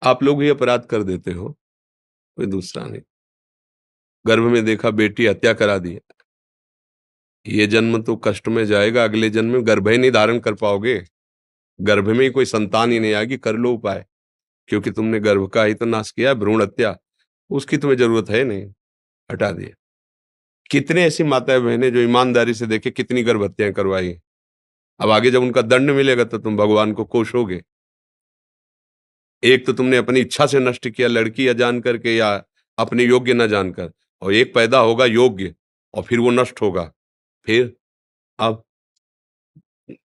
आप लोग ही अपराध कर देते हो, कोई दूसरा नहीं। गर्भ में देखा बेटी हत्या करा दी। ये जन्म तो कष्ट में जाएगा, अगले जन्म में गर्भ ही नहीं धारण कर पाओगे। गर्भ में ही कोई संतान ही नहीं आएगी, कर लो उपाय। क्योंकि तुमने गर्भ का ही तो नाश किया, भ्रूण हत्या, उसकी तुम्हें जरूरत है नहीं, हटा दिया। कितने ऐसी माताएं बहनें जो ईमानदारी से देखे कितनी गर्भ हत्याएं करवाई। अब आगे जब उनका दंड मिलेगा तो तुम भगवान को कोसोगे। एक तो तुमने अपनी इच्छा से नष्ट किया, लड़की या जान करके या अपने योग्य न जानकर, और एक पैदा होगा योग्य और फिर वो नष्ट होगा। फिर अब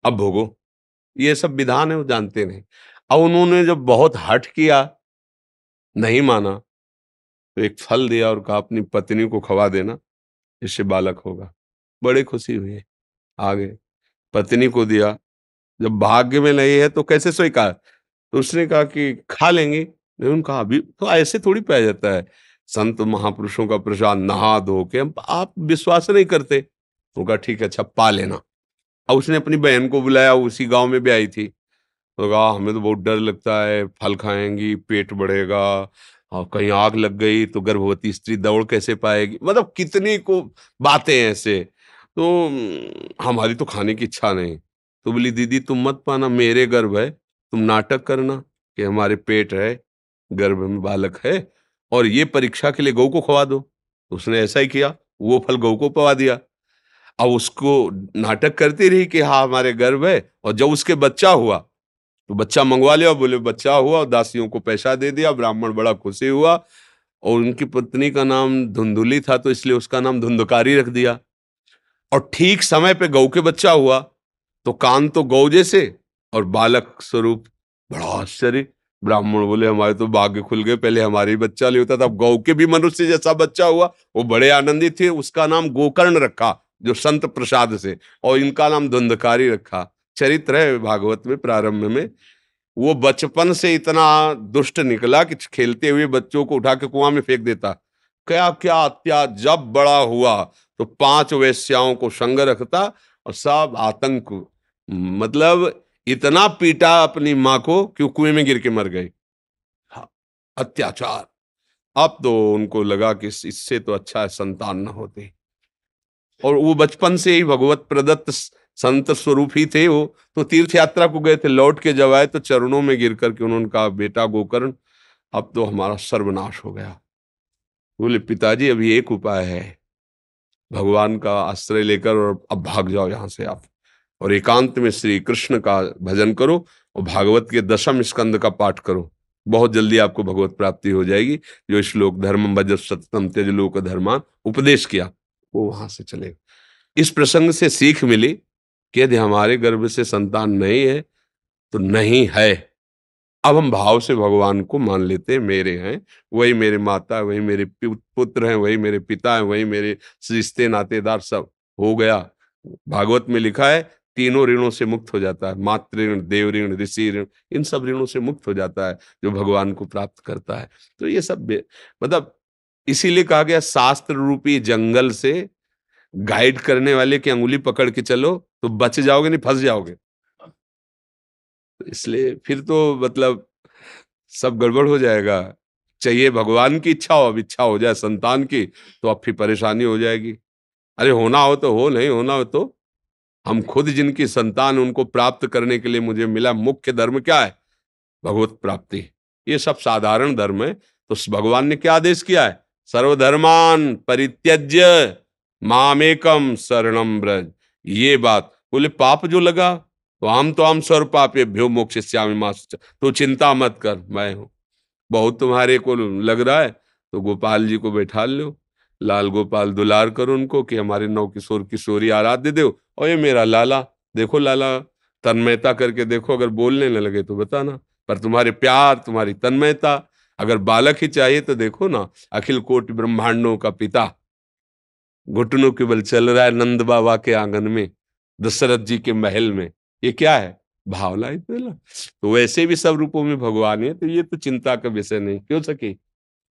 अब भोगो। ये सब विधान है, वो जानते नहीं। अब उन्होंने जब बहुत हठ किया, नहीं माना, तो एक फल दिया और कहा अपनी पत्नी को खवा देना, इससे बालक होगा। बड़े खुशी हुए, आ गए, पत्नी को दिया। जब भाग्य में नहीं है तो कैसे स्वीकार? तो उसने कहा कि खा लेंगे। उन्होंने कहा अभी तो ऐसे थोड़ी पाया जाता है। संत महापुरुषों का प्रसाद नहा धो के, हम आप विश्वास नहीं करते। तो कहा ठीक है, अच्छा पा लेना। और उसने अपनी बहन को बुलाया, उसी गांव में भी आई थी। तो कहा हमें तो बहुत डर लगता है, फल खाएंगी पेट बढ़ेगा, और कहीं आग लग गई तो गर्भवती स्त्री दौड़ कैसे पाएगी। मतलब कितनी को बातें हैं ऐसे। तो हमारी तो खाने की इच्छा नहीं। तो बोली दीदी तुम मत पाना, मेरे गर्भ है, तुम नाटक करना कि हमारे पेट है, गर्भ में बालक है, और ये परीक्षा के लिए गऊ को खवा दो। तो उसने ऐसा ही किया, वो फल गऊ को पवा दिया। अब उसको नाटक करती रही कि हाँ हमारे गर्भ है, और जब उसके बच्चा हुआ तो बच्चा मंगवा लिया, बोले बच्चा हुआ, और दासियों को पैसा दे दिया। ब्राह्मण बड़ा खुशी हुआ, और उनकी पत्नी का नाम धुंधुली था तो इसलिए उसका नाम धुंधकारी रख दिया। और ठीक समय पे गौ के बच्चा हुआ, तो कान तो गौ जैसे और बालक स्वरूप। बड़ा आश्चर्य। ब्राह्मण बोले हमारे तो भाग्य खुल गए, पहले हमारे ही बच्चा नहीं होता था, अब गौ के भी मनुष्य जैसा बच्चा हुआ। वो बड़े आनंदित थे, उसका नाम गोकर्ण रखा, जो संत प्रसाद से, और इनका नाम धुंधकारी रखा। चरित्र है भागवत में प्रारंभ में। वो बचपन से इतना दुष्ट निकला कि खेलते हुए बच्चों को उठा के कुआं में फेंक देता। क्या क्या अत्याचार। जब बड़ा हुआ तो 5 वेश्याओं को संग रखता, और सब आतंक, मतलब इतना पीटा अपनी माँ को कि वो कुएं में गिर के मर गई। हाँ, अत्याचार। अब तो उनको लगा कि इससे तो अच्छा है संतान न होती। और वो बचपन से ही भगवत प्रदत्त संत स्वरूप ही थे वो। तो तीर्थ यात्रा को गए थे, लौट के जब आए तो चरणों में गिर करके उन्होंने कहा बेटा गोकर्ण, अब तो हमारा सर्वनाश हो गया। बोले पिताजी अभी एक उपाय है, भगवान का आश्रय लेकर और अब भाग जाओ यहाँ से आप, और एकांत में श्री कृष्ण का भजन करो, और भागवत के 10वें स्कंद का पाठ करो। बहुत जल्दी आपको भगवत प्राप्ति हो जाएगी। जो श्लोक धर्मम भज सततम त्यज लोक धर्मान उपदेश किया, वो वहां से चले। इस प्रसंग से सीख मिली कि यदि हमारे गर्भ से संतान नहीं है तो नहीं है। अब हम भाव से भगवान को मान लेते हैं, मेरे हैं, वही मेरे माता, वही मेरे पुत्र हैं, वही मेरे पिता हैं, वही मेरे रिश्ते नातेदार, सब हो गया। भागवत में लिखा है तीनों ऋणों से मुक्त हो जाता है, मातृ ऋण, देव ऋण, ऋषि ऋण, इन सब ऋणों से मुक्त हो जाता है जो भगवान को प्राप्त करता है। तो ये सब मतलब इसीलिए कहा गया शास्त्र रूपी जंगल से गाइड करने वाले की अंगुली पकड़ के चलो तो बच जाओगे, नहीं फंस जाओगे। तो इसलिए फिर तो मतलब सब गड़बड़ हो जाएगा। चाहिए भगवान की इच्छा हो, अब इच्छा हो जाए संतान की, तो अब फिर परेशानी हो जाएगी। अरे होना हो तो हो, नहीं होना हो तो हम खुद जिनकी संतान उनको प्राप्त करने के लिए मुझे मिला मुख्य धर्म क्या है? भगवत प्राप्ति। ये सब साधारण धर्म है। तो भगवान ने क्या आदेश किया है? सर्वधर्मान परित्यज्य मामेकम शरणम ब्रज। ये बात बोले पाप जो लगा तो हम सर्व पापेभ्यो मोक्षयिष्यामि मा शुचः। तो चिंता मत कर, मैं हूं। बहुत तुम्हारे को लग रहा है तो गोपाल जी को बैठा लो, लाल गोपाल दुलार करो उनको कि हमारे नौ किशोर किशोरी आराध्य देव, और ये मेरा लाला, देखो लाला तन्मयता करके देखो, अगर बोलने न लगे तो बताना। पर तुम्हारे प्यार, तुम्हारी तन्मयता, अगर बालक ही चाहिए तो देखो ना, अखिल कोटि ब्रह्मांडों का पिता घुटनों के बल चल रहा है नंद बाबा के आंगन में, दशरथ जी के महल में। ये क्या है? भावना ही तो। तो वैसे भी सब रूपों में भगवान है, तो ये तो चिंता का विषय नहीं क्यों सके।